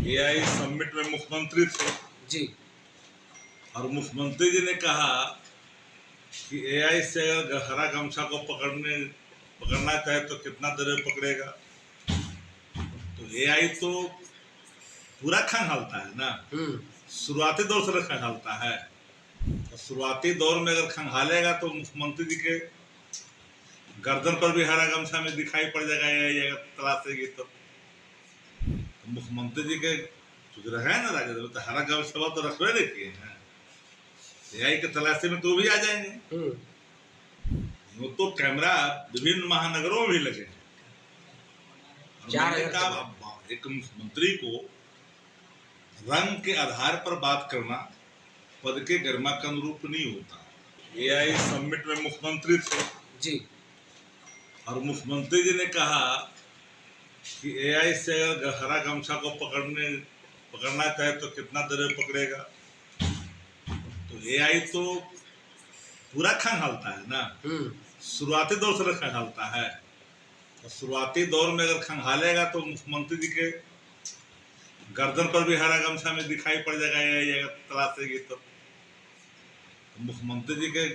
AI summit में मुख्यमंत्री थे जी। और मुख्यमंत्री जी ने कहा कि एआई से अगर हरा गमछा को पकड़ना चाहे तो कितना देर में पकड़ेगा। तो एआई तो पूरा खंगालता है ना, शुरुआती दौर से खंगालता है। तो शुरुआती दौर में अगर खंगालेगा तो मुख्यमंत्री जी के गर्दन पर भी हरा गमछा में दिखाई पड़ जाएगा एआई अगर तलाशेगी तो। मुख्यमंत्री जी के जो है ना राजद में तो हरा गमछा तो रखवे नहीं किए हैं, एआई के तलाशी में तो भी आ जाएंगे। वो तो कैमरा विभिन्न महानगरों में भी लगे हैं। एक मुख्यमंत्री को रंग के आधार पर बात करना पद के गरिमा का अनुरूप नहीं होता। एआई समिट में मुख्यमंत्री थे जी। और मुख्यमंत्री जी ने कहा कि एआई से अगर हरा गमछा को पकड़ना चाहे तो कितना देर में पकड़ेगा। तो एआई तो पूरा खंगालता है ना, शुरुआती दौर से खंगालता है। तो शुरुआती दौर में अगर खंगालेगा तो मुख्यमंत्री जी के गर्दन पर भी हरा गमछा में दिखाई पड़ जाएगा एआई अगर तलाशेगी तो। मुख्यमंत्री जी के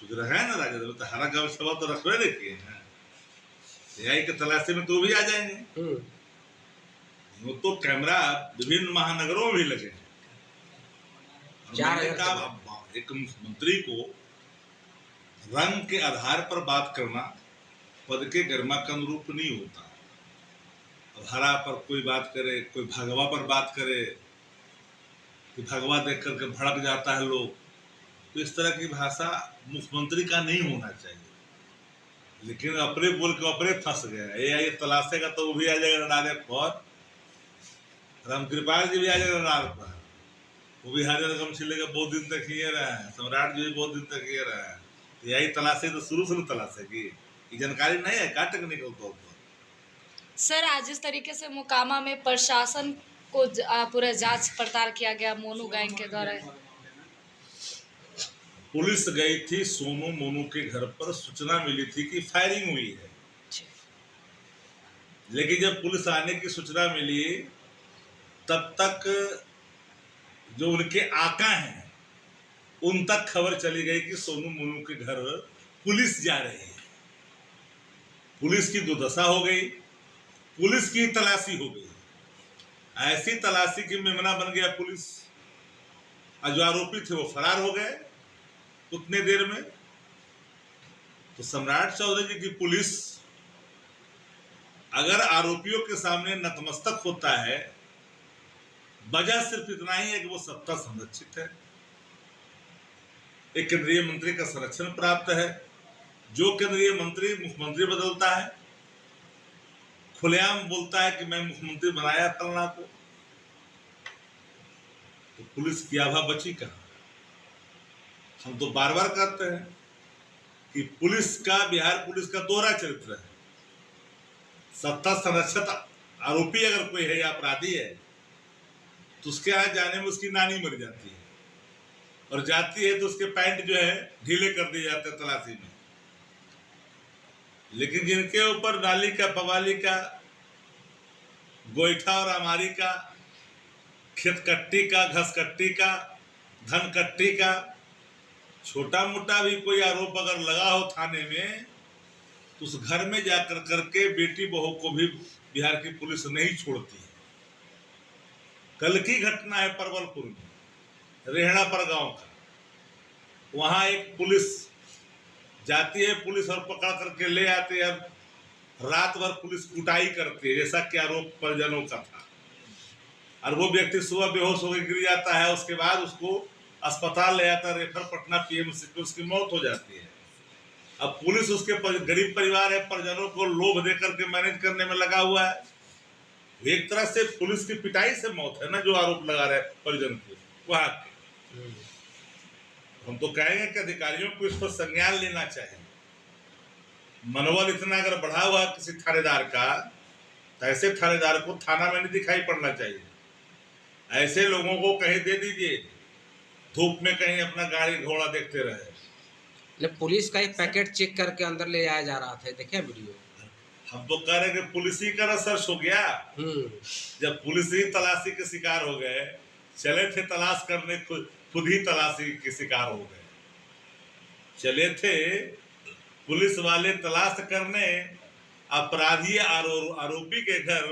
जो है ना राजद में तो हरा गमछा तो रखवे नहीं किए हैं, एआई के तलाशी में तो भी आ जाएंगे। वो तो कैमरा विभिन्न महानगरों में भी लगे हैं। एक मुख्यमंत्री को रंग के आधार पर बात करना पद के गरिमा का अनुरूप नहीं होता। अब हरा पर कोई बात करे, कोई भगवा पर बात करे, कि भगवा देख करके भड़क जाता है लोग, तो इस तरह की भाषा मुख्यमंत्री का नहीं होना चाहिए। लेकिन अपने बोल के अपने फंस गए। एआई तलाशेगा तो वो भी आ जाएगा रडार पर, रामकृपाल जी भी आ जाएगा रडार पर, वो भी हरा गमछा लेकर बहुत दिन तक किए रहे हैं, सम्राट जी भी बहुत दिन तक किए रहे हैं। तो यही तलाशे तो शुरू से तलाशेगी, ये जानकारी नहीं है क्या टेक्निकल तौर पर। सर आज इस तरीके से मोकामा में प्रशासन को पूरा जांच पड़ताल किया गया मोनू गैंग के द्वारा। पुलिस गई थी सोनू मोनू के घर पर, सूचना मिली थी कि फायरिंग हुई है। लेकिन जब पुलिस आने की सूचना मिली तब तक जो उनके आका हैं उन तक खबर चली गई कि सोनू मोनू के घर पुलिस जा रही है। पुलिस की दुर्दशा हो गई, पुलिस की तलाशी हो गई। ऐसी तलाशी की मेमना बन गया पुलिस, और जो आरोपी थे वो फरार हो गए उतने देर में। तो सम्राट चौधरी जी की पुलिस अगर आरोपियों के सामने नतमस्तक होता है, वजह सिर्फ इतना ही है कि वो सत्ता संरक्षित है, एक केंद्रीय मंत्री का संरक्षण प्राप्त है। जो केंद्रीय मंत्री मुख्यमंत्री बदलता है, खुलेआम बोलता है कि मैं मुख्यमंत्री बनाया फलना को, तो पुलिस की आभा बची कहां। हम तो बार बार कहते हैं कि पुलिस का, बिहार पुलिस का दोहरा चरित्र है। सत्ता संरक्षित आरोपी अगर कोई है या अपराधी है तो उसके यहाँ जाने में उसकी नानी मर जाती है, और जाती है तो उसके पैंट जो है ढीले कर दिए जाते हैं तलाशी में। लेकिन जिनके ऊपर नाली का, पवाली का, गोईठा और अमारी का, खेत कट्टी का, घस कट्टी का, धन कट्टी का छोटा मोटा भी कोई आरोप अगर लगा हो थाने में, तो उस घर में जाकर करके बेटी बहू को भी बिहार की पुलिस नहीं छोड़ती है। कल की घटना है परवलपुर में, रेहड़ापर गांव का। वहां एक पुलिस जाती है, पुलिस और पकड़ करके ले आती है, रात भर पुलिस कुटाई करती है, जैसा कि आरोप परिजनों का था। और वो व्यक्ति सुबह बेहोश होकर गिर जाता है, उसके बाद उसको अस्पताल ले जाता है, रेफर पटना पीएमसी पे, उसकी मौत हो जाती है। अब पुलिस उसके गरीब परिवार है, परिजनों को लोभ देकर के मैनेज करने में लगा हुआ है। एक तरह से पुलिस की पिटाई से मौत है ना, जो आरोप लगा रहे परिजन को वहां के। हम तो कहेंगे कि अधिकारियों को इस पर संज्ञान लेना चाहिए। मनोबल इतना अगर बढ़ा हुआ किसी थानेदार का, तो ऐसे थानेदार को थाना में नहीं दिखाई पड़ना चाहिए। ऐसे लोगों को कहीं दे दीजिए, धूप में कहीं अपना गाड़ी घोड़ा देखते रहे। पुलिस का एक पैकेट चेक करके अंदर ले जाया जा रहा था, देखिए वीडियो। हम तो कह रहे कि पुलिस ही का रिसर्च हो गया। जब पुलिस ही तलाशी के शिकार हो गए, चले थे तलाश करने, खुद ही तलाशी के शिकार हो गए। चले थे पुलिस वाले तलाश करने, अपराधी आरोपी के घर,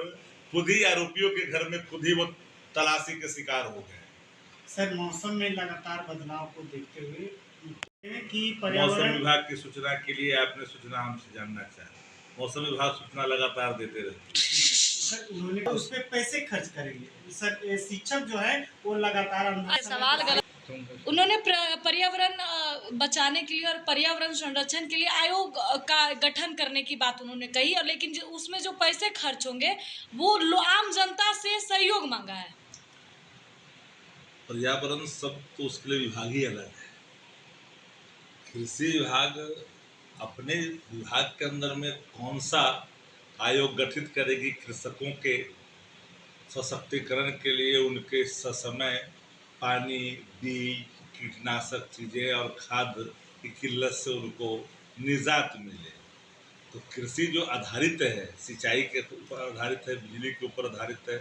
खुद ही आरोपियों के घर में खुद ही वो तलाशी के शिकार हो गए। सर, मौसम में लगातार बदलाव को देखते हुए कि मौसम पर्यावरण विभाग की सूचना के लिए आपने सूचना हमसे जानना चाहा। मौसम विभाग सूचना लगातार देते रहते हैं। सर, उन्होंने उस पर पैसे खर्च करेंगे। सर, शिक्षक जो है वो लगातार सवाल गलत। उन्होंने पर्यावरण बचाने के लिए और पर्यावरण संरक्षण के लिए आयोग का गठन करने की बात उन्होंने कही, और लेकिन उसमें जो पैसे खर्च होंगे वो आम जनता से सहयोग मांगा है। पर्यावरण सब तो उसके लिए विभाग ही अलग है। कृषि विभाग अपने विभाग के अंदर में कौन सा आयोग गठित करेगी कृषकों के सशक्तिकरण के लिए, उनके ससमय पानी, बीज, कीटनाशक चीज़ें और खाद की किल्लत से उनको निजात मिले। तो कृषि जो आधारित है, सिंचाई के ऊपर आधारित है, बिजली के ऊपर आधारित है,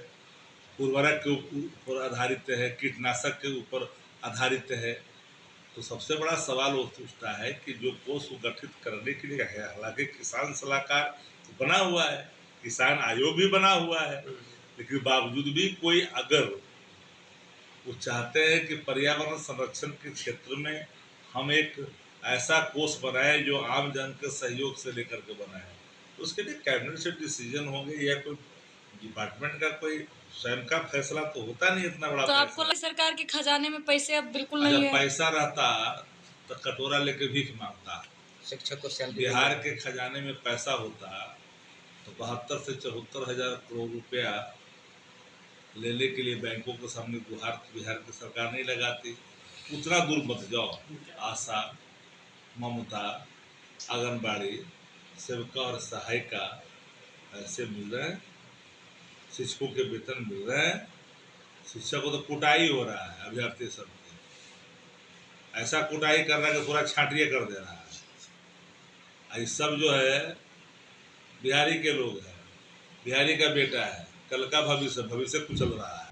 उर्वरक के ऊपर आधारित है, कीटनाशक के ऊपर आधारित है। तो सबसे बड़ा सवाल उठता है कि जो कोष गठित करने के लिए है, हालांकि किसान सलाहकार तो बना हुआ है, किसान आयोग भी बना हुआ है, लेकिन बावजूद भी कोई अगर वो चाहते हैं कि पर्यावरण संरक्षण के क्षेत्र में हम एक ऐसा कोष बनाए जो आम जन के सहयोग से लेकर के बनाए, तो उसके लिए कैबिनेट से डिसीजन होंगे या कोई डिपार्टमेंट का कोई स्वयं का फैसला तो होता नहीं इतना बड़ा। तो आपको सरकार के खजाने में पैसे अब बिल्कुल नहीं अगर है। पैसा रहता तो कटोरा लेके भीख मांगता। शिक्षक को सैलरी बिहार के खजाने में पैसा होता तो 72 से 74 हजार करोड़ रुपया लेने के लिए बैंकों के सामने गुहार बिहार की सरकार नहीं लगाती। उतना दूर मत जाओ। आशा, ममता, आंगनबाड़ी सेविका और सहायिका ऐसे मिल रहे हैं, शिक्षकों के वेतन मिल रहे हैं, शिक्षक को तो कुटाई हो रहा है अभ्यर्थी सब के। ऐसा कुटाई कर रहा है कि पूरा छांटिए कर दे रहा है। ये सब जो है बिहारी के लोग हैं, बिहारी का बेटा है, कल का भविष्य कुचल रहा है।